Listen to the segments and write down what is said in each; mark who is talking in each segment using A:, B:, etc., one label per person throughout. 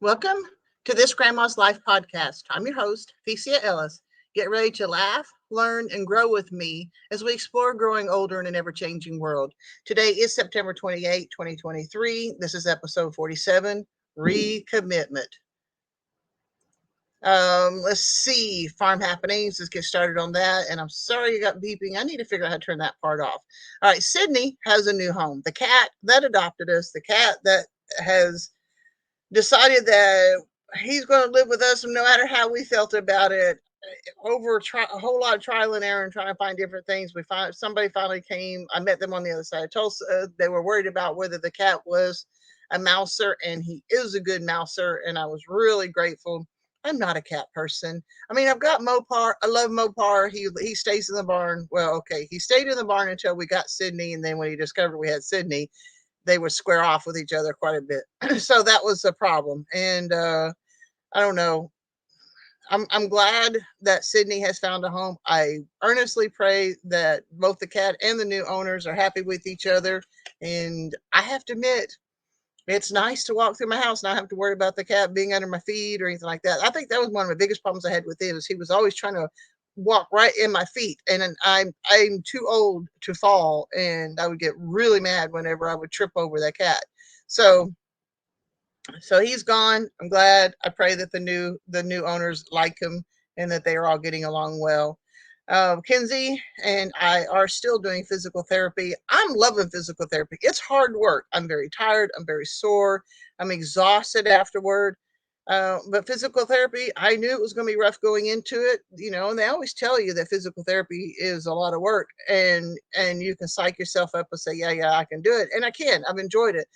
A: Welcome to this Grandma's Life podcast. I'm your host, theciaellis. Get ready to laugh, learn, and grow with me as we explore growing older in an ever changing world. Today is September 28, 2023. This is episode 47 Recommitment. Let's see, farm happenings. Let's get started on that. And I'm sorry you got beeping. I need to figure out how to turn that part off. All right, Sydney has a new home. The cat that adopted us, the cat that has decided that he's going to live with us no matter how we felt about it. A whole lot of trial and error and trying to find different things. We find somebody finally came. I met them on the other side of Tulsa. They were worried about whether the cat was a mouser, and he is a good mouser. And I was really grateful. I'm not a cat person. I mean, I've got Mopar. I love Mopar. He stays in the barn. Well, okay, he stayed in the barn until we got Sydney, and then when he discovered we had Sydney, they would square off with each other quite a bit. So that was a problem. And I don't know. I'm glad that Sydney has found a home. I earnestly pray that both the cat and the new owners are happy with each other. And I have to admit, it's nice to walk through my house and not have to worry about the cat being under my feet or anything like that. I think that was one of the biggest problems I had with him, is he was always trying to walk right in my feet, and I'm too old to fall, and I would get really mad whenever I would trip over that cat. So he's gone. I'm glad. I pray that the new owners like him and that they are all getting along well. Kenzie and I are still doing physical therapy. I'm loving physical therapy. It's hard work. I'm very tired. I'm very sore. I'm exhausted afterward. But physical therapy, I knew it was going to be rough going into it, and they always tell you that physical therapy is a lot of work, and you can psych yourself up and say, yeah, I can do it. And I can. I've enjoyed it.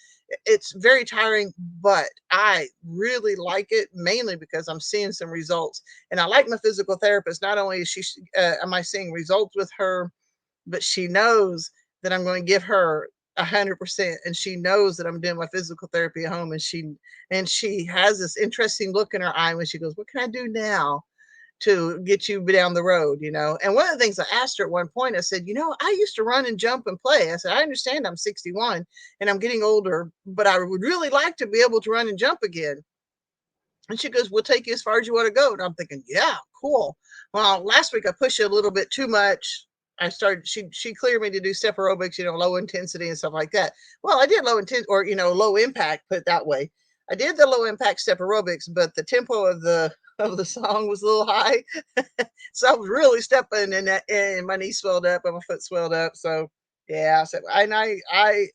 A: It's very tiring, but I really like it, mainly because I'm seeing some results. And I like my physical therapist. Not only is am I seeing results with her, but she knows that I'm going to give her 100%, and she knows that I'm doing my physical therapy at home, and she has this interesting look in her eye when she goes, what can I do now to get you down the road? And one of the things I asked her at one point, I said, I used to run and jump and play. I said, I understand I'm 61 and I'm getting older, but I would really like to be able to run and jump again. And she goes, we'll take you as far as you want to go. And I'm thinking, yeah, cool. Well, last week I pushed it a little bit too much. She cleared me to do step aerobics, low intensity and stuff like that. Well, I did low intensity, or, low impact, put it that way. I did the low impact step aerobics, but the tempo of the song was a little high. So I was really stepping, and my knee swelled up and my foot swelled up. So yeah, so I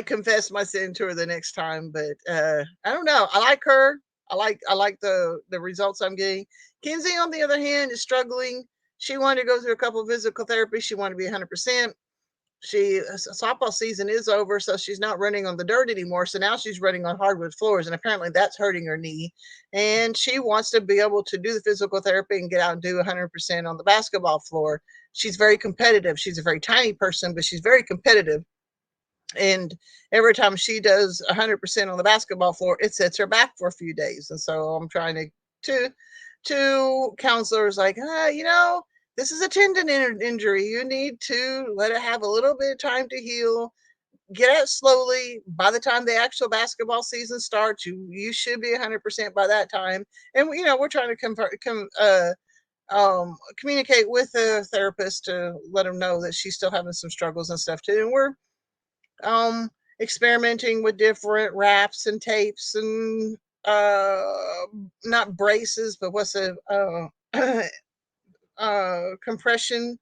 A: confess my sin to her the next time, but I don't know. I like her. I like the results I'm getting. Kinsey, on the other hand, is struggling. She wanted to go through a couple of physical therapies. She wanted to be 100%. Softball season is over, so she's not running on the dirt anymore. So now she's running on hardwood floors, and apparently that's hurting her knee. And she wants to be able to do the physical therapy and get out and do 100% on the basketball floor. She's very competitive. She's a very tiny person, but she's very competitive, and every time she does 100% on the basketball floor, it sets her back for a few days. And so I'm trying to counselors, like, this is a tendon injury. You need to let it have a little bit of time to heal. Get out slowly. By the time the actual basketball season starts, you should be 100% by that time. And we're trying to communicate with the therapist to let them know that she's still having some struggles and stuff too. And we're um experimenting with different wraps and tapes and uh not braces, but what's a compression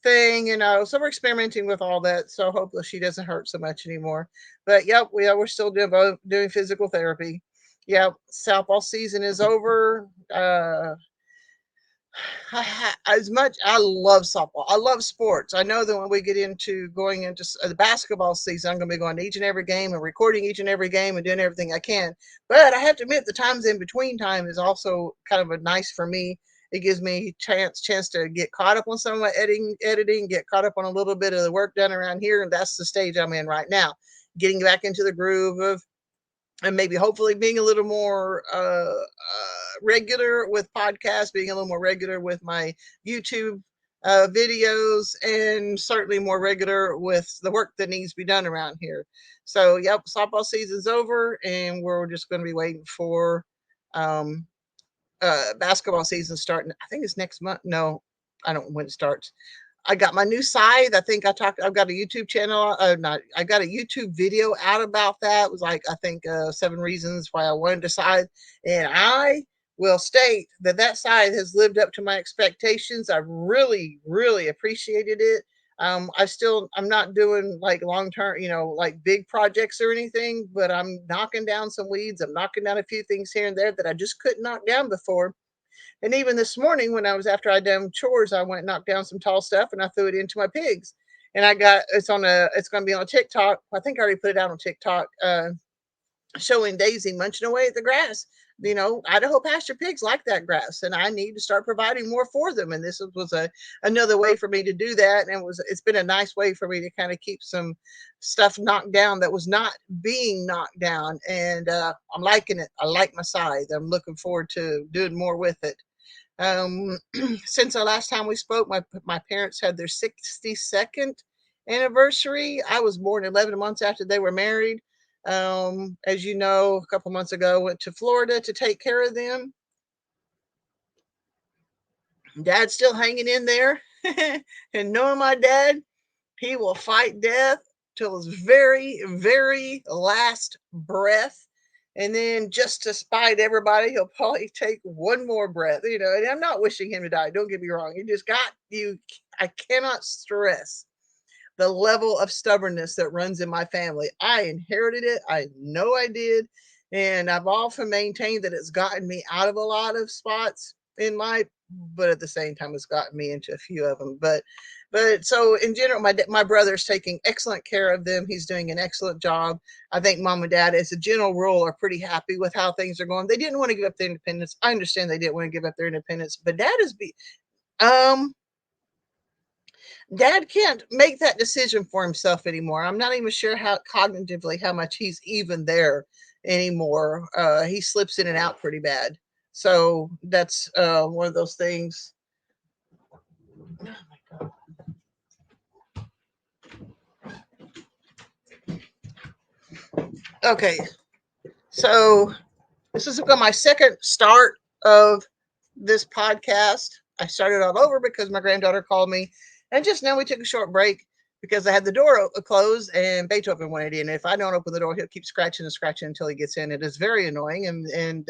A: thing, so we're experimenting with all that, so hopefully she doesn't hurt so much anymore. But yep, we're still doing physical therapy. Yep, softball season is over. As much I love softball, I love sports. I know that when we get into going into the basketball season, I'm going to be going to each and every game and recording each and every game and doing everything I can. But I have to admit, the times in between time is also kind of a nice for me. It gives me chance to get caught up on some of my editing, get caught up on a little bit of the work done around here, and that's the stage I'm in right now, getting back into the groove of, and maybe hopefully being a little more regular with podcasts, being a little more regular with my YouTube videos, and certainly more regular with the work that needs to be done around here. So, yep, softball season's over, and we're just going to be waiting for um, basketball season starting. I think it's next month. No, I don't know when it starts. I got my new scythe. I think I've got a YouTube channel. Not. I got a YouTube video out about that. It was like, I think 7 reasons why I wanted a scythe, and I will state that that scythe has lived up to my expectations. I really, really appreciated it. I'm not doing like long term, like big projects or anything, but I'm knocking down some weeds. I'm knocking down a few things here and there that I just couldn't knock down before. And even this morning, when I was after I done chores, I went and knocked down some tall stuff and I threw it into my pigs. And it's going to be on TikTok. I think I already put it out on TikTok, showing Daisy munching away at the grass. Idaho pasture pigs like that grass, and I need to start providing more for them. And this was another way for me to do that. And it's been a nice way for me to kind of keep some stuff knocked down that was not being knocked down. And I'm liking it. I like my scythe. I'm looking forward to doing more with it. Um, since the last time we spoke, my parents had their 62nd anniversary. I was born 11 months after they were married. As you know, a couple months ago, I went to Florida to take care of them. Dad's still hanging in there. And knowing my dad, he will fight death till his very, very last breath. And then, just to spite everybody, he'll probably take one more breath. And I'm not wishing him to die. Don't get me wrong. I cannot stress the level of stubbornness that runs in my family. I inherited it. I know I did. And I've often maintained that it's gotten me out of a lot of spots in life, but at the same time, it's gotten me into a few of them. But so in general, my brother's taking excellent care of them. He's doing an excellent job. I think mom and dad, as a general rule, are pretty happy with how things are going. They didn't want to give up their independence. I understand they didn't want to give up their independence, but um Dad can't make that decision for himself anymore. I'm not even sure how cognitively how much he's even there anymore. He slips in and out pretty bad. So that's one of those things. Oh my God. Okay, so this is my second start of this podcast. I started all over because my granddaughter called me, and just now we took a short break because I had the door closed and Beethoven wanted in. If I don't open the door, he'll keep scratching and scratching until he gets in. It is very annoying, and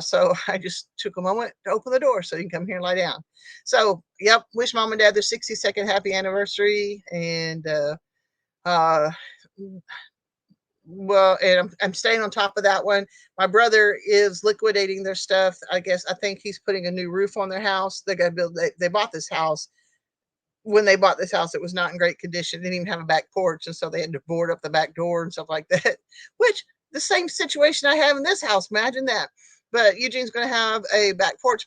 A: so I just took a moment to open the door so you can come here and lie down. So, yep, wish mom and dad their 62nd happy anniversary, and uh, well, and I'm staying on top of that one. My brother is liquidating their stuff. I think he's putting a new roof on their house. They bought this house. When they bought this house, it was not in great condition. They didn't even have a back porch, and so they had to board up the back door and stuff like that. Which, the same situation I have in this house. Imagine that. But Eugene's going to have a back porch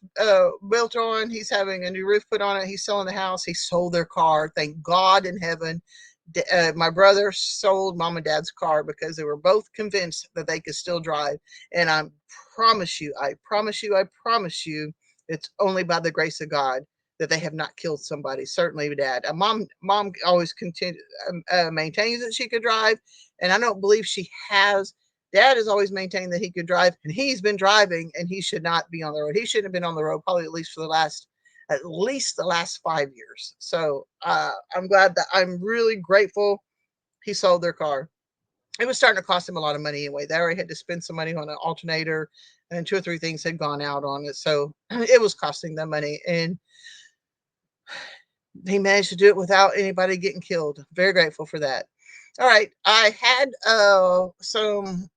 A: built on. He's having a new roof put on it. He's selling the house. He sold their car. Thank God in heaven. My brother sold mom and dad's car because they were both convinced that they could still drive. And I promise you, it's only by the grace of God that they have not killed somebody. Certainly, dad. Mom always maintains that she could drive, and I don't believe she has. Dad has always maintained that he could drive, and he's been driving, and he should not be on the road. He shouldn't have been on the road probably at least the last 5 years. So I'm really grateful he sold their car. It was starting to cost him a lot of money anyway. They already had to spend some money on an alternator, and 2 or 3 things had gone out on it. So it was costing them money. And he managed to do it without anybody getting killed. Very grateful for that. All right. I had some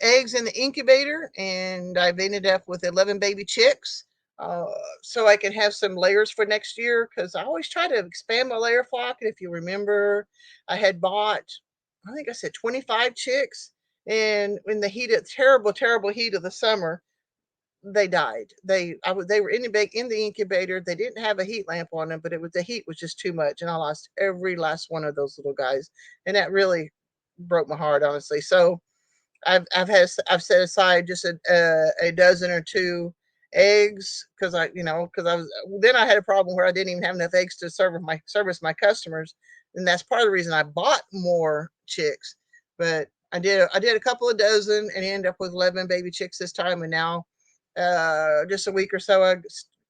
A: eggs in the incubator, and I've ended up with 11 baby chicks. Uh, so I can have some layers for next year, because I always try to expand my layer flock. And if you remember, I had bought, I think I said 25 chicks, and in the terrible, terrible heat of the summer, they died. They were in the incubator. They didn't have a heat lamp on them, but the heat was just too much, and I lost every last one of those little guys, and that really broke my heart, honestly. So I've set aside just a dozen or two, eggs because I was then I had a problem where I didn't even have enough eggs to service my customers, and that's part of the reason I bought more chicks. But I did a couple of dozen and ended up with 11 baby chicks this time, and now just a week or so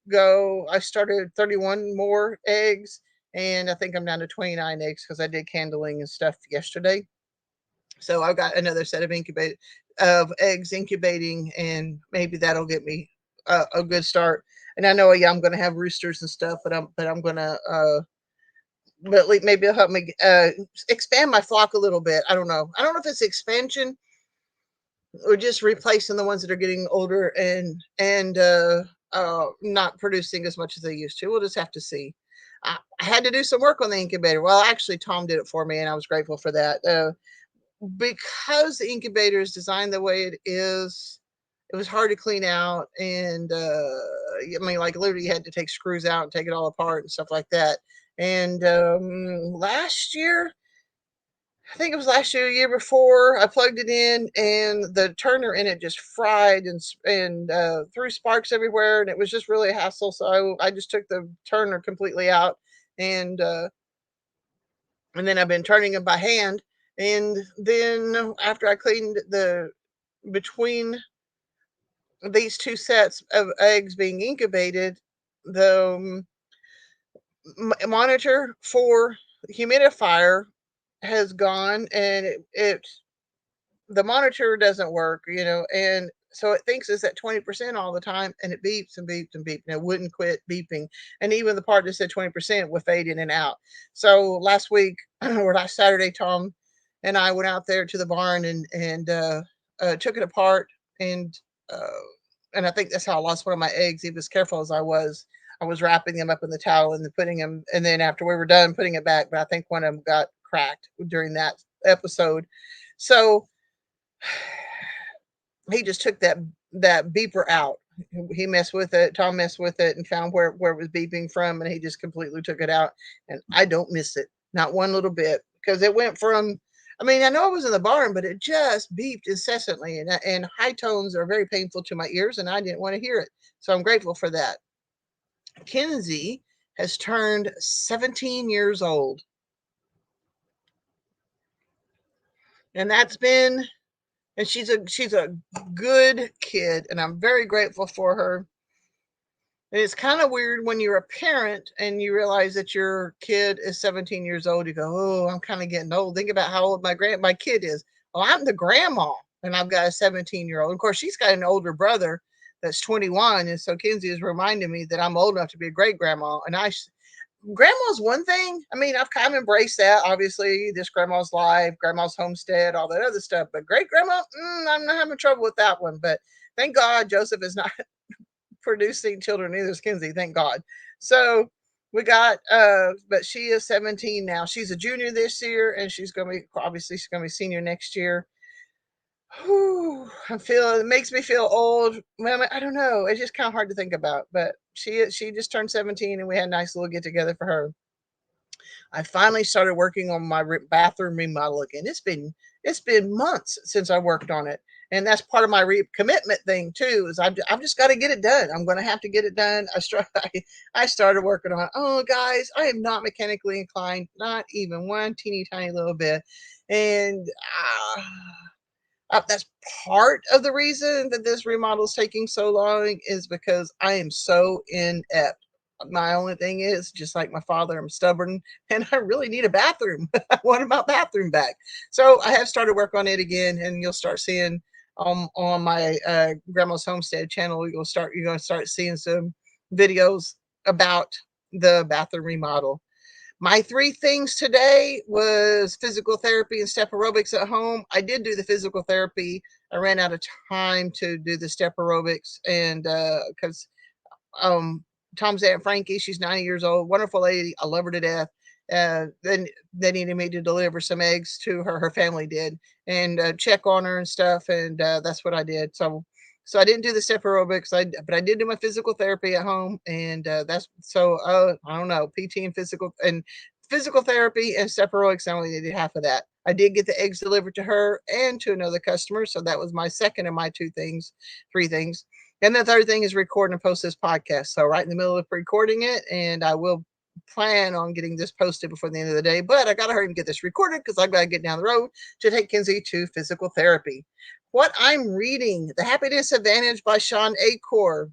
A: ago I started 31 more eggs, and I think I'm down to 29 eggs because I did candling and stuff yesterday. So I've got another set of eggs incubating, and maybe that'll get me a good start. And I know, yeah, I'm going to have roosters and stuff, but I'm going to but maybe it'll help me expand my flock a little bit. I don't know. I don't know if it's expansion or just replacing the ones that are getting older and not producing as much as they used to. We'll just have to see. I had to do some work on the incubator. Well, actually, Tom did it for me, and I was grateful for that. Because the incubator is designed the way it is, it was hard to clean out, and I mean, like literally, you had to take screws out and take it all apart and stuff like that. And last year, I think it was last year, year before, I plugged it in, and the turner in it just fried and threw sparks everywhere, and it was just really a hassle. So I just took the turner completely out, and uh, and then I've been turning them by hand. And then after I cleaned the between these two sets of eggs being incubated, the monitor for humidifier has gone, and it the monitor doesn't work, and so it thinks it's at 20% all the time, and it beeps and beeps and beeps, and it wouldn't quit beeping. And even the part that said 20% would fade in and out. So last week or last Saturday, Tom and I went out there to the barn and took it apart, and uh, and I think that's how I lost one of my eggs. Even as careful as I was wrapping them up in the towel and then putting them, and then after we were done, putting it back. But I think one of them got cracked during that episode. So he just took that beeper out. He messed with it. Tom messed with it and found where it was beeping from, and he just completely took it out. And I don't miss it, not one little bit, because it went from. I mean, I know I was in the barn, but it just beeped incessantly, and high tones are very painful to my ears, and I didn't want to hear it. So I'm grateful for that. Kinsey has turned 17 years old, and that's been and she's a good kid, and I'm very grateful for her. And it's kind of weird when you're a parent and you realize that your kid is 17 years old. You go, "Oh, I'm kind of getting old." Think about how old my kid is. Well, I'm the grandma, and I've got a 17-year-old. Of course, she's got an older brother that's 21, and so Kinsey is reminding me that I'm old enough to be a great grandma. And grandma's one thing. I mean, I've kind of embraced that. Obviously, this grandma's life, grandma's homestead, all that other stuff. But great grandma, I'm not having trouble with that one. But thank God Joseph is not producing children, neither is Kinsey, thank God. So we got but she is 17 now. She's a junior this year, and she's gonna be senior next year. Whew, it makes me feel old. Well, I don't know. It's just kind of hard to think about. But she just turned 17, and we had a nice little get together for her. I finally started working on my bathroom remodel again. It's been months since I worked on it, and that's part of my recommitment thing too. Is I've just got to get it done. I'm going to have to get it done. I started working on it. Oh, guys, I am not mechanically inclined, not even one teeny tiny little bit, and. That's part of the reason that this remodel is taking so long, is because I am so inept. My only thing is, just like my father, I'm stubborn, and I really need a bathroom. I want my bathroom back. So I have started work on it again, and you'll start seeing on my grandma's homestead channel. You're going to start seeing some videos about the bathroom remodel. My three things today was physical therapy and step aerobics at home. I did do the physical therapy. I ran out of time to do the step aerobics, and because um, Tom's Aunt Frankie, she's 90 years old, wonderful lady. I love her to death. Then they needed me to deliver some eggs to her. Her family did, and check on her and stuff, and that's what I did. So I didn't do the step aerobics, but I did do my physical therapy at home, and that's so I don't know, PT and physical therapy and step aerobics. I only did half of that. I did get the eggs delivered to her and to another customer, so that was my second of my three things. And the third thing is record and post this podcast. So right in the middle of recording it, and I will plan on getting this posted before the end of the day, but I got to hurry and get this recorded because I've got to get down the road to take Kinsey to physical therapy. What I'm reading, The Happiness Advantage by Sean Acor,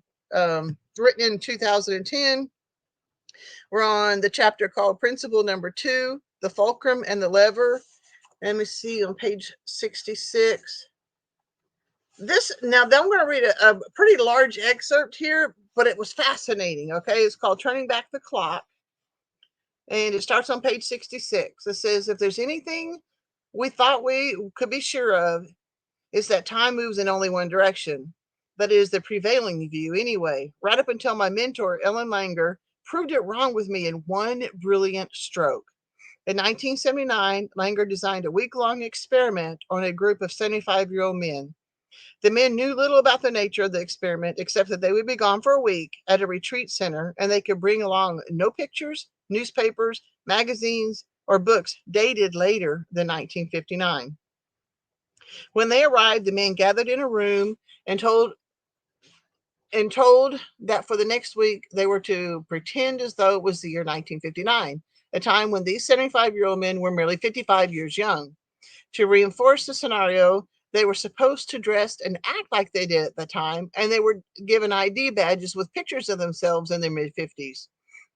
A: written in 2010. We're on the chapter called Principle Number 2, The Fulcrum and the Lever. Let me see on page 66. Now I'm going to read a pretty large excerpt here, but it was fascinating. Okay, it's called Turning Back the Clock, and it starts on page 66. It says, if there's anything we thought we could be sure of, it's that time moves in only one direction. That is the prevailing view anyway, right up until my mentor, Ellen Langer, proved it wrong with me in one brilliant stroke. In 1979, Langer designed a week-long experiment on a group of 75-year-old men. The men knew little about the nature of the experiment except that they would be gone for a week at a retreat center and they could bring along no pictures, newspapers, magazines, or books dated later than 1959. When they arrived, the men gathered in a room and told that for the next week they were to pretend as though it was the year 1959, a time when these 75-year-old men were merely 55 years young. To reinforce the scenario, they were supposed to dress and act like they did at the time, and they were given ID badges with pictures of themselves in their mid-50s.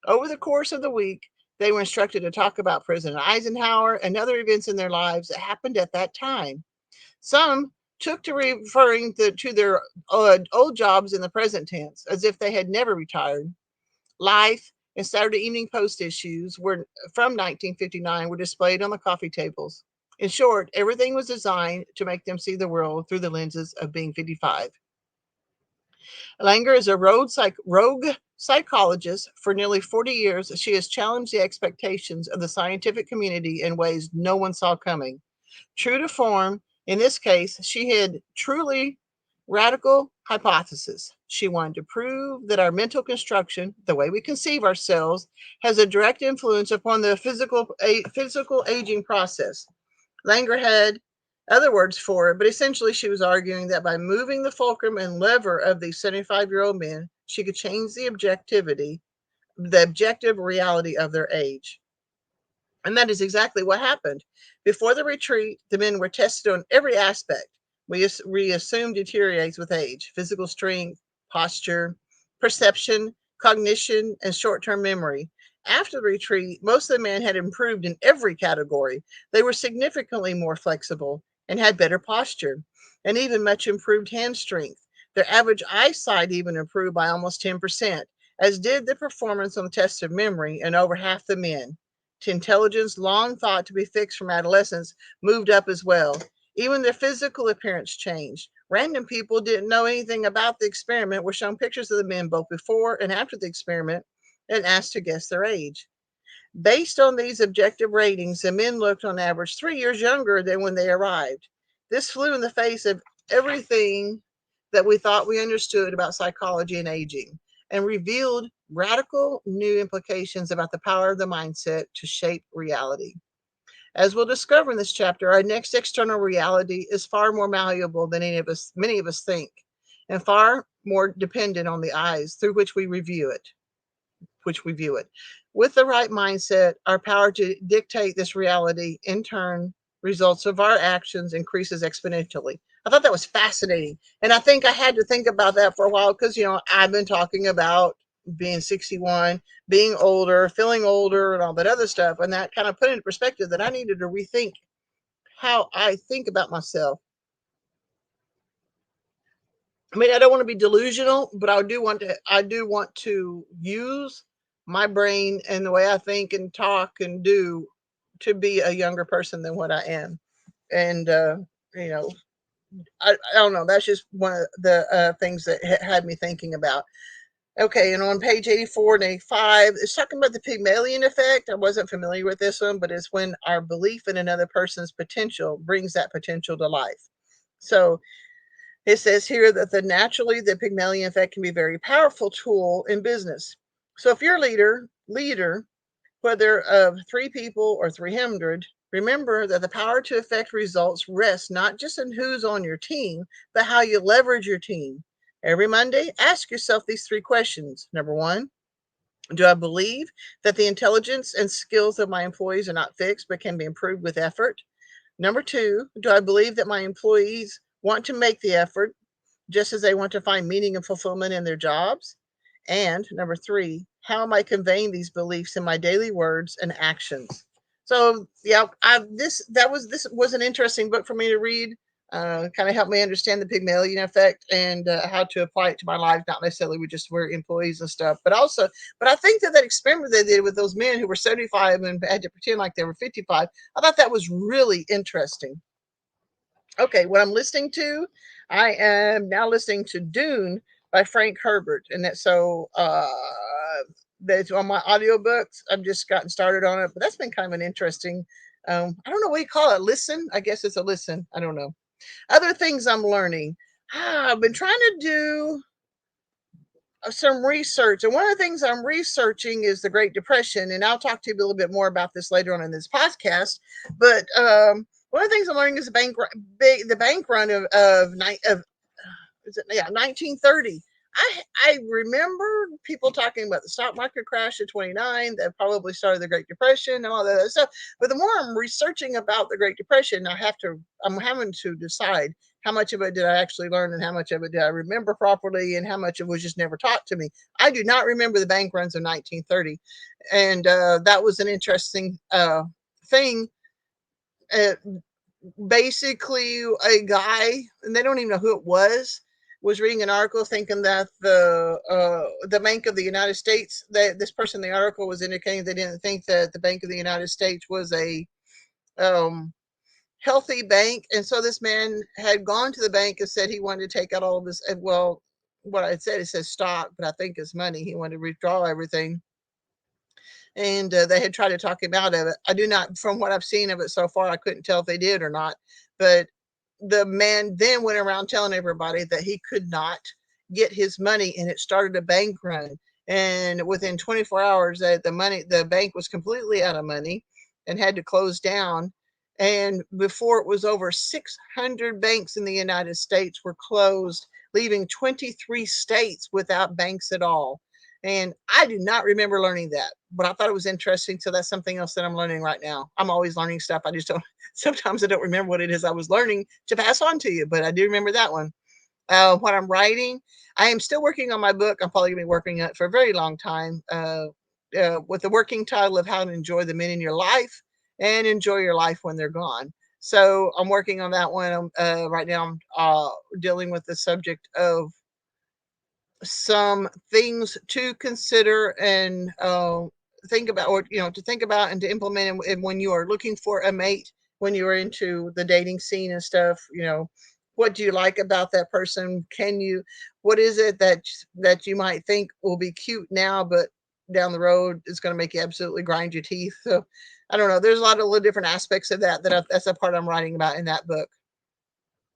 A: Over the course of the week, they were instructed to talk about President Eisenhower and other events in their lives that happened at that time. Some took to referring to their old jobs in the present tense, as if they had never retired. Life and Saturday Evening Post issues from 1959 were displayed on the coffee tables. In short, everything was designed to make them see the world through the lenses of being 55. Langer is a rogue psychologist. For nearly 40 years, she has challenged the expectations of the scientific community in ways no one saw coming. True to form, in this case, she had truly radical hypothesis. She wanted to prove that our mental construction, the way we conceive ourselves, has a direct influence upon the physical aging process. Langer had other words for it, but essentially she was arguing that by moving the fulcrum and lever of these 75-year-old men, she could change the objective reality of their age. And that is exactly what happened. Before the retreat, the men were tested on every aspect we assume deteriorates with age: physical strength, posture, perception, cognition, and short term memory. After the retreat, most of the men had improved in every category. They were significantly more flexible and had better posture, and even much improved hand strength. Their average eyesight even improved by almost 10%, as did the performance on the test of memory, and over half the men to intelligence long thought to be fixed from adolescence moved up as well. Even their physical appearance changed. Random people didn't know anything about the experiment were shown pictures of the men both before and after the experiment and asked to guess their age. Based on these objective ratings, the men looked on average 3 years younger than when they arrived. This flew in the face of everything that we thought we understood about psychology and aging, and revealed radical new implications about the power of the mindset to shape reality. As we'll discover in this chapter, our next external reality is far more malleable than many of us think, and far more dependent on the eyes through which we view it. With the right mindset, our power to dictate this reality, in turn, results of our actions increases exponentially. I thought that was fascinating. And I think I had to think about that for a while because, I've been talking about being 61, being older, feeling older, and all that other stuff. And that kind of put into perspective that I needed to rethink how I think about myself. I mean, I don't want to be delusional, but I do want to use my brain and the way I think and talk and do to be a younger person than what I am. And you know, I don't know. That's just one of the things that had me thinking about. Okay, and on page 84 and 85, it's talking about the Pygmalion effect. I wasn't familiar with this one, but it's when our belief in another person's potential brings that potential to life. So it says here that the Pygmalion effect can be a very powerful tool in business. So if you're a leader, whether of 3 people or 300, remember that the power to affect results rests not just in who's on your team, but how you leverage your team. Every Monday, ask yourself these three questions. Number one, do I believe that the intelligence and skills of my employees are not fixed but can be improved with effort? Number two, do I believe that my employees want to make the effort just as they want to find meaning and fulfillment in their jobs? And number three, how am I conveying these beliefs in my daily words and actions? So yeah, this was an interesting book for me to read. Kind of helped me understand the Pygmalion effect and how to apply it to my life, not necessarily with just where employees and stuff, but also, but I think that that experiment they did with those men who were 75 and had to pretend like they were 55, I thought that was really interesting. Okay, what I'm listening to, I am now listening to Dune by Frank Herbert, and that's on my audiobooks. I've just gotten started on it, but that's been kind of an interesting. I don't know what you call it. Listen, I guess it's a listen. I don't know. Other things I'm learning. I've been trying to do some research, and one of the things I'm researching is the Great Depression, and I'll talk to you a little bit more about this later on in this podcast. But one of the things I'm learning is the bank run of is it, yeah, 1930. I remember people talking about the stock market crash of 29 that probably started the Great Depression and all that other stuff. But the more I'm researching about the Great Depression, I'm having to decide how much of it did I actually learn and how much of it did I remember properly and how much of it was just never taught to me. I do not remember the bank runs of 1930. And that was an interesting thing. Uh, Basically, a guy, and they don't even know who it was reading an article thinking that the Bank of the United States, that this person in the article was indicating they didn't think that the Bank of the United States was a um, healthy bank, and so this man had gone to the bank and said he wanted to take out all of his, well, what I said, it says stock, but I think it's money. He wanted to withdraw everything, and they had tried to talk him out of it. I do not, from what I've seen of it so far, I couldn't tell if they did or not. But the man then went around telling everybody that he could not get his money, and it started a bank run. And within 24 hours, the bank was completely out of money and had to close down. And before it was over, 600 banks in the United States were closed, leaving 23 states without banks at all. And I do not remember learning that, but I thought it was interesting. So that's something else that I'm learning right now. I'm always learning stuff. I just don't, sometimes I don't remember what it is I was learning to pass on to you, but I do remember that one. What I'm writing, I am still working on my book. I'm probably going to be working on it for a very long time with the working title of How to Enjoy the Men in Your Life and Enjoy Your Life When They're Gone. So I'm working on that one. Right now, I'm dealing with the subject of some things to consider and think about, or to think about and to implement when you are looking for a mate, when you are into the dating scene and stuff. What do you like about that person? What is it that you might think will be cute now, but down the road is going to make you absolutely grind your teeth? So I don't know, there's a lot of little different aspects of that's a part I'm writing about in that book.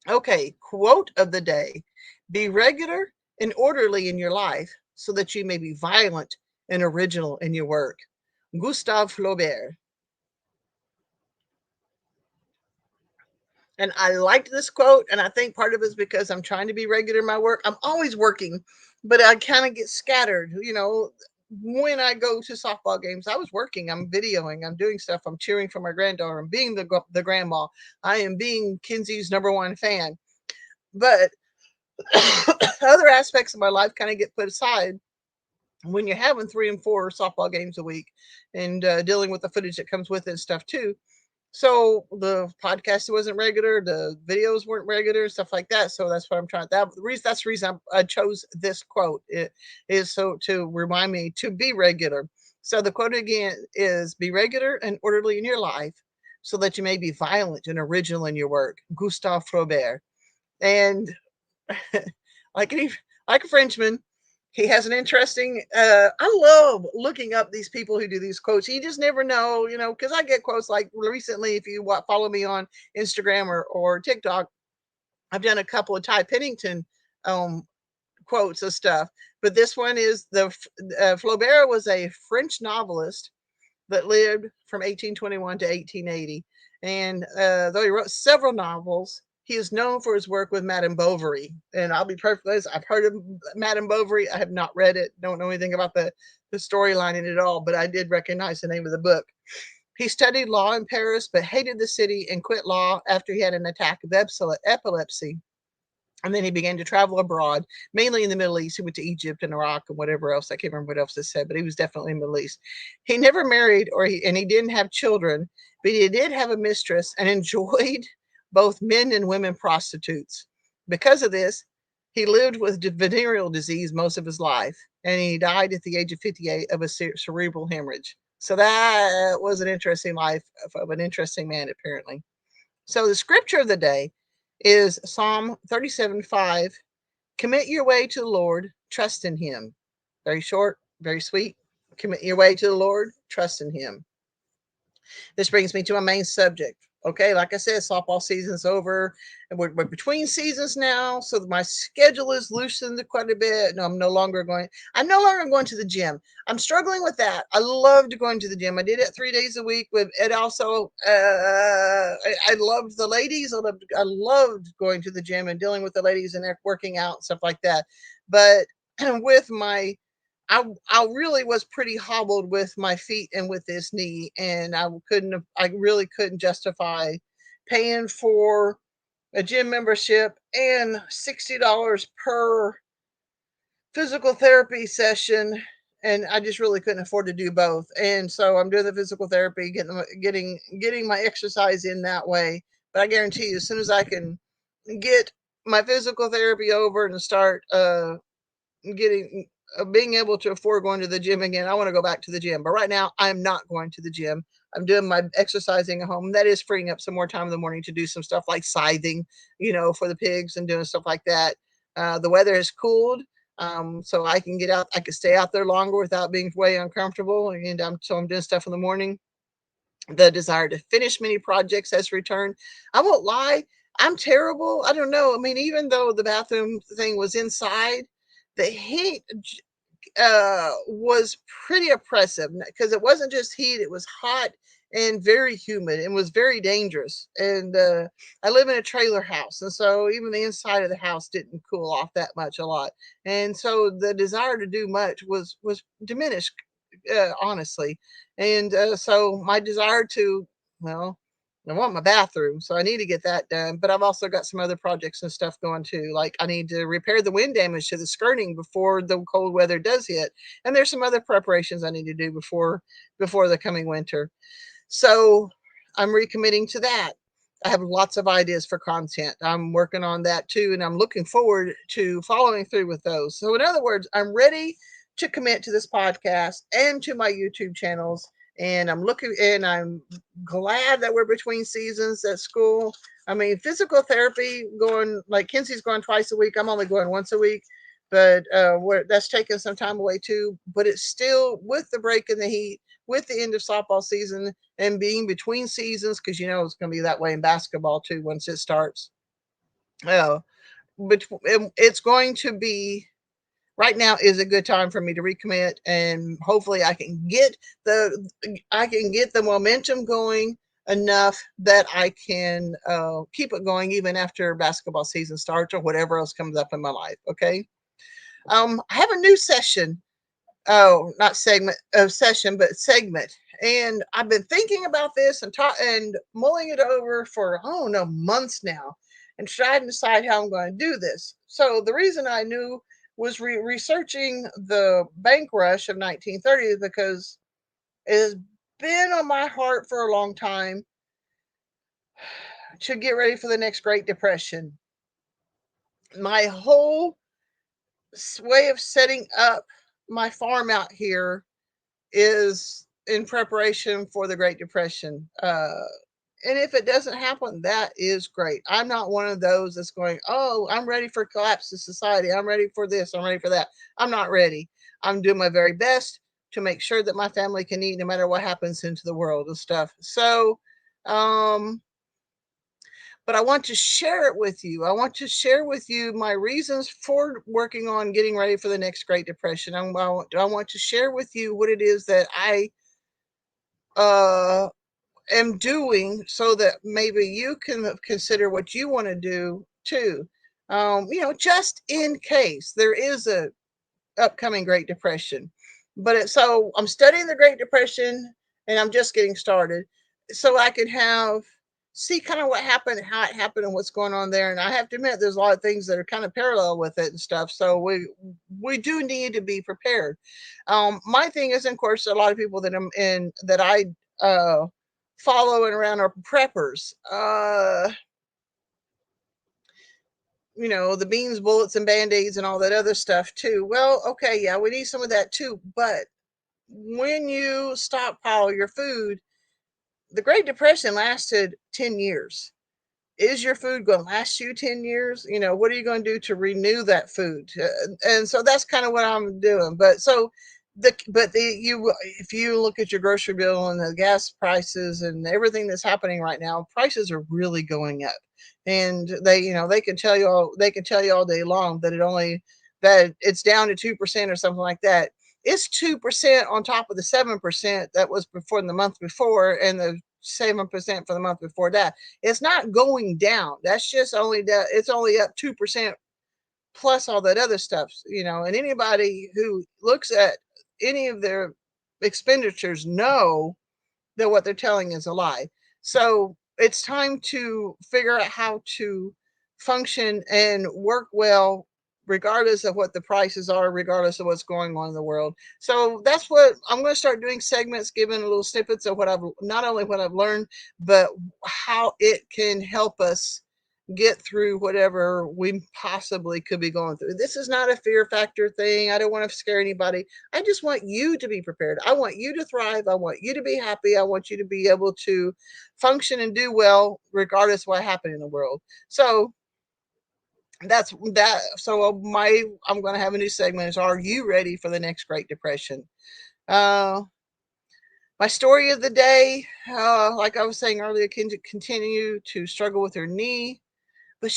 A: Okay, quote of the day: be regular and orderly in your life so that you may be violent and original in your work. Gustave Flaubert. And I liked this quote, and I think part of it is because I'm trying to be regular in my work. I'm always working, but I kind of get scattered. When I go to softball games, I was working, I'm videoing, I'm doing stuff, I'm cheering for my granddaughter, I'm being the grandma, I am being Kinsey's number one fan. But other aspects of my life kind of get put aside when you're having 3 and 4 softball games a week and dealing with the footage that comes with it and stuff too. So the podcast wasn't regular, the videos weren't regular, stuff like that. So that's what I'm trying. That's the reason I chose this quote. It is so to remind me to be regular. So the quote again is: "Be regular and orderly in your life, so that you may be violent and original in your work." Gustave Flaubert. And like any like a Frenchman, he has an interesting. I love looking up these people who do these quotes. You just never know, because I get quotes like recently. If you follow me on Instagram or TikTok, I've done a couple of Ty Pennington um, quotes of stuff. But this one is Flaubert was a French novelist that lived from 1821 to 1880, and though he wrote several novels, He is known for his work with Madame Bovary, and I'll be perfectly honest, I've heard of Madame Bovary. I have not read it, don't know anything about the storyline in it all, but I did recognize the name of the book. He studied law in Paris, but hated the city and quit law after he had an attack of epilepsy. And then he began to travel abroad, mainly in the Middle East. He went to Egypt and Iraq and whatever else. I can't remember what else it said, but he was definitely in the Middle East. He never married, and he didn't have children, but he did have a mistress and enjoyed both men and women prostitutes. Because of this, he lived with venereal disease most of his life, and he died at the age of 58 of a cerebral hemorrhage. So that was an interesting life of an interesting man, apparently. So the scripture of the day is Psalm 37:5. Commit your way to the Lord, trust in him. Very short, very sweet. Commit your way to the Lord, trust in him. This brings me to my main subject. Okay, like I said, softball season's over, and we're between seasons now, so my schedule is loosened quite a bit. No, I'm no longer going. I'm no longer going to the gym. I'm struggling with that. I loved going to the gym. I did it 3 days a week with it. Also, I loved the ladies. I loved going to the gym and dealing with the ladies and working out and stuff like that. But with my I really was pretty hobbled with my feet and with this knee, and I really couldn't justify paying for a gym membership and $60 per physical therapy session, and I just really couldn't afford to do both. And so I'm doing the physical therapy, getting my exercise in that way. But I guarantee you, as soon as I can get my physical therapy over and start getting being able to afford going to the gym again, I want to go back to the gym. But right now, I'm not going to the gym. I'm doing my exercising at home. That is freeing up some more time in the morning to do some stuff like scything, for the pigs and doing stuff like that. The weather has cooled, so I can get out. I can stay out there longer without being way uncomfortable. And so I'm doing stuff in the morning. The desire to finish many projects has returned. I won't lie, I'm terrible. I don't know. I mean, even though the bathroom thing was inside, the heat was pretty oppressive because it wasn't just heat, it was hot and very humid and was very dangerous. And I live in a trailer house, and so even the inside of the house didn't cool off that much a lot. And so the desire to do much was diminished, honestly. And so my desire to, well, I want my bathroom, so I need to get that done. But I've also got some other projects and stuff going too. Like I need to repair the wind damage to the skirting before the cold weather does hit, and there's some other preparations I need to do before the coming winter. So I'm recommitting to that. I have lots of ideas for content. I'm working on that too, and I'm looking forward to following through with those. So, in other words, I'm ready to commit to this podcast and to my YouTube channels. And I'm glad that we're between seasons at school. I mean, physical therapy going like Kenzie's going twice a week. I'm only going once a week, but that's taking some time away too. But it's still with the break in the heat, with the end of softball season, and being between seasons, because it's going to be that way in basketball too once it starts. Uh, but it's going to be right now is a good time for me to recommit, and hopefully I can get the momentum going enough that I can keep it going even after basketball season starts or whatever else comes up in my life. Okay. I have a new session. Oh, not segment of session, but segment. And I've been thinking about this and mulling it over for I don't know months now, and trying to decide how I'm going to do this. So the reason I knew was researching the bank rush of 1930 because it has been on my heart for a long time to get ready for the next Great Depression. My whole way of setting up my farm out here is in preparation for the Great Depression. And if it doesn't happen, that is great. I'm not one of those that's going, oh, I'm ready for collapse of society. I'm ready for this. I'm ready for that. I'm not ready. I'm doing my very best to make sure that my family can eat no matter what happens into the world and stuff. So, um, but I want to share it with you. I want to share with you my reasons for working on getting ready for the next Great Depression. I want to share with you what it is that I uh, am doing so that maybe you can consider what you want to do too. Just in case there is a upcoming Great Depression. So I'm studying the Great Depression and I'm just getting started so I can see kind of what happened, how it happened, and what's going on there. And I have to admit, there's a lot of things that are kind of parallel with it and stuff. So we do need to be prepared. My thing is, of course, a lot of people that I follow and around are preppers. The beans, bullets, and band-aids and all that other stuff too. Well, okay, yeah, we need some of that too. But when you stockpile your food, the Great Depression lasted 10 years. Is your food going to last you 10 years? What are you going to do to renew that food? And so that's kind of what I'm doing. If you look at your grocery bill and the gas prices and everything that's happening right now, prices are really going up. And they can tell you all day long that it's down to 2% or something like that. It's 2% on top of the 7% that was before the month before, and the 7% for the month before that. It's not going down. That's just only that it's only up 2% plus all that other stuff. And anybody who looks at any of their expenditures know that what they're telling is a lie. So it's time to figure out how to function and work well, regardless of what the prices are, regardless of what's going on in the world. So that's what I'm going to start doing, segments, giving little snippets of not only what I've learned, but how it can help us get through whatever we possibly could be going through. This is not a fear factor thing. I don't want to scare anybody. I just want you to be prepared. I want you to thrive. I want you to be happy. I want you to be able to function and do well regardless of what happened in the world. So that's that. So I'm going to have a new segment is, are you ready for the next Great Depression? Uh my story of the day, like I was saying earlier, can continue to struggle with her knee, but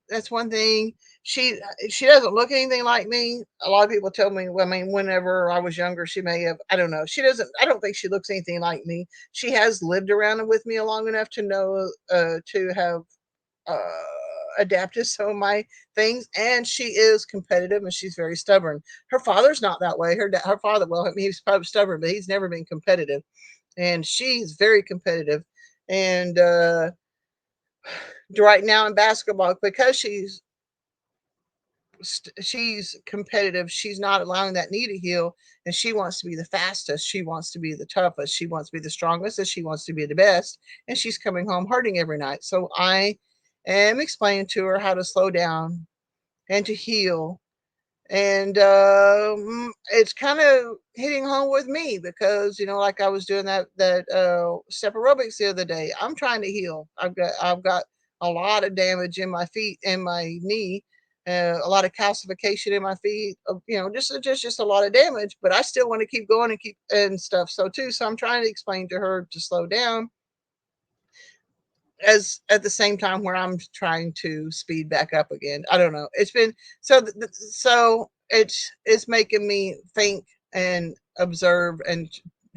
A: that's one thing. She doesn't look anything like me. A lot of people tell me, well, I mean, whenever I was younger, she may have, I don't know. I don't think she looks anything like me. She has lived around with me long enough to know, to have, uh, adapted some of my things, and she is competitive and she's very stubborn. Her father's not that way. Her father, well, I mean, he's probably stubborn, but he's never been competitive, and she's very competitive. And, right now in basketball, because she's competitive, she's not allowing that knee to heal, and she wants to be the fastest, she wants to be the toughest, she wants to be the strongest, and she wants to be the best, and she's coming home hurting every night. So I am explaining to her how to slow down and to heal. And it's kind of hitting home with me because, like I was doing that step aerobics the other day. I'm trying to heal. I've got a lot of damage in my feet and my knee, a lot of calcification in my feet, just a lot of damage, but I still want to keep going and keep and stuff. So I'm trying to explain to her to slow down, as at the same time where I'm trying to speed back up again. I don't know. It's been so it's making me think and observe and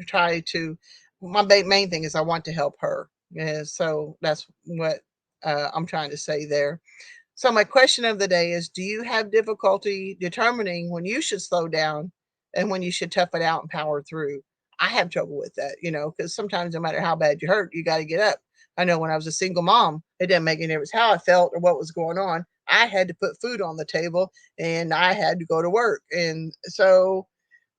A: try to. My main thing is I want to help her. Yeah, so that's what I'm trying to say there. So my question of the day is: do you have difficulty determining when you should slow down and when you should tough it out and power through? I have trouble with that, because sometimes no matter how bad you hurt, you got to get up. I know when I was a single mom, it didn't make any difference how I felt or what was going on. I had to put food on the table and I had to go to work. And so,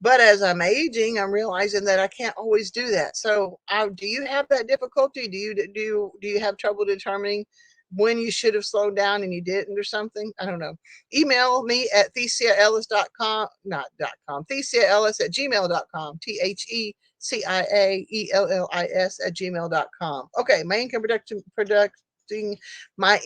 A: but as I'm aging, I'm realizing that I can't always do that. So, do you have that difficulty? Do you have trouble determining when you should have slowed down and you didn't or something? I don't know. Email me at theciaellis.com, not .com, theciaellis@gmail.com, theciaellis@gmail.com. Okay, my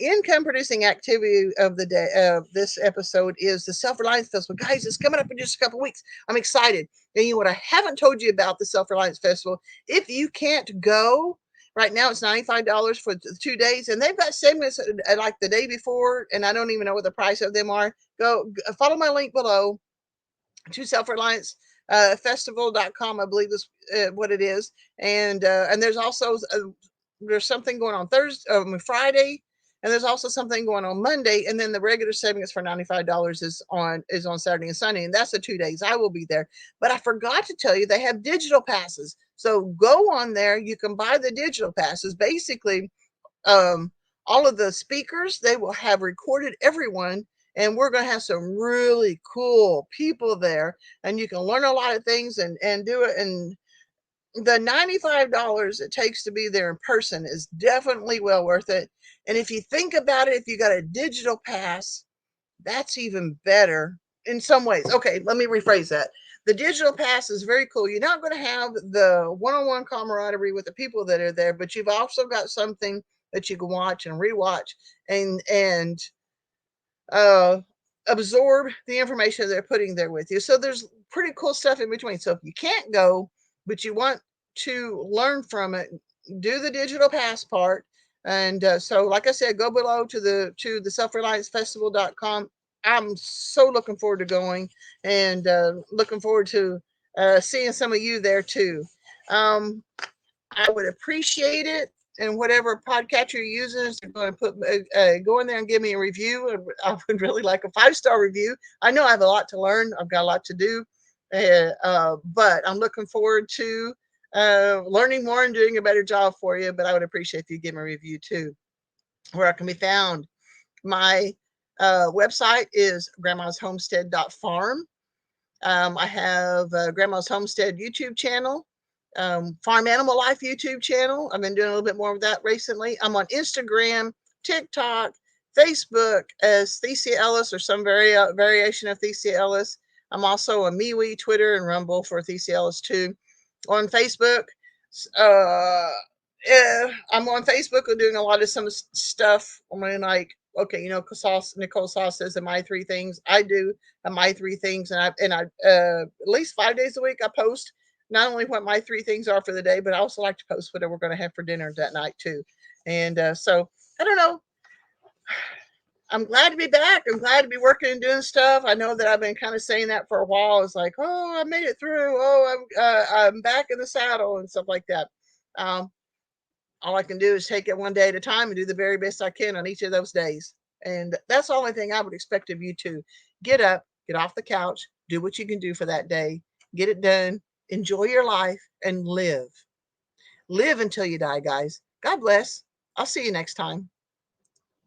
A: income producing activity of the day of this episode is the Self-Reliance Festival. Guys, it's coming up in just a couple of weeks. I'm excited. And what I haven't told you about the Self-Reliance Festival, if you can't go, right now it's $95 for 2 days, and they've got segments like the day before, and I don't even know what the price of them are. Go follow my link below to Self-Reliance festival.com, I believe is what it is. And there's also there's something going on Thursday, Friday, and there's also something going on Monday, and then the regular savings for $95 is on Saturday and Sunday, and that's the 2 days I will be there. But I forgot to tell you they have digital passes, so go on there. You can buy the digital passes. Basically, um, all of the speakers, they will have recorded everyone, and we're going to have some really cool people there, and you can learn a lot of things and do it. And the $95 it takes to be there in person is definitely well worth it. And if you think about it, if you got a digital pass, that's even better in some ways. Okay, let me rephrase that. The digital pass is very cool. You're not going to have the one-on-one camaraderie with the people that are there, but you've also got something that you can watch and rewatch and uh, absorb the information they're putting there with you. So there's pretty cool stuff in between. So if you can't go, but you want to learn from it, do the digital pass part. And so, like I said, go below to the self-reliance festival.com. I'm so looking forward to going, and looking forward to seeing some of you there too. Um, I would appreciate it. And whatever podcatcher you're using, is going to put go in there and give me a review. I would really like a 5-star review. I know I have a lot to learn. I've got a lot to do, but I'm looking forward to learning more and doing a better job for you. But I would appreciate if you give me a review too. Where I can be found. My website is grandmashomestead.farm. I have Grandma's Homestead YouTube channel, Farm Animal Life YouTube channel. I've been doing a little bit more of that recently. I'm on Instagram, TikTok, Facebook as theciaellis or some variation of theciaellis. I'm also on MeWe, Twitter, and Rumble for theciaellis too. On Facebook, uh, I'm on Facebook. I'm doing a lot of some stuff. I mean, like, okay, Nicole Sauce says, "My three things." I do my three things, and I at least 5 days a week I post not only what my three things are for the day, but I also like to post whatever we're going to have for dinner that night too. And so I don't know. I'm glad to be back. I'm glad to be working and doing stuff. I know that I've been kind of saying that for a while. It's like, oh, I made it through. Oh, I'm back in the saddle and stuff like that. Um, all I can do is take it one day at a time and do the very best I can on each of those days. And that's the only thing I would expect of you to get up, get off the couch, do what you can do for that day, get it done, enjoy your life, and live. Live until you die, guys. God bless. I'll see you next time.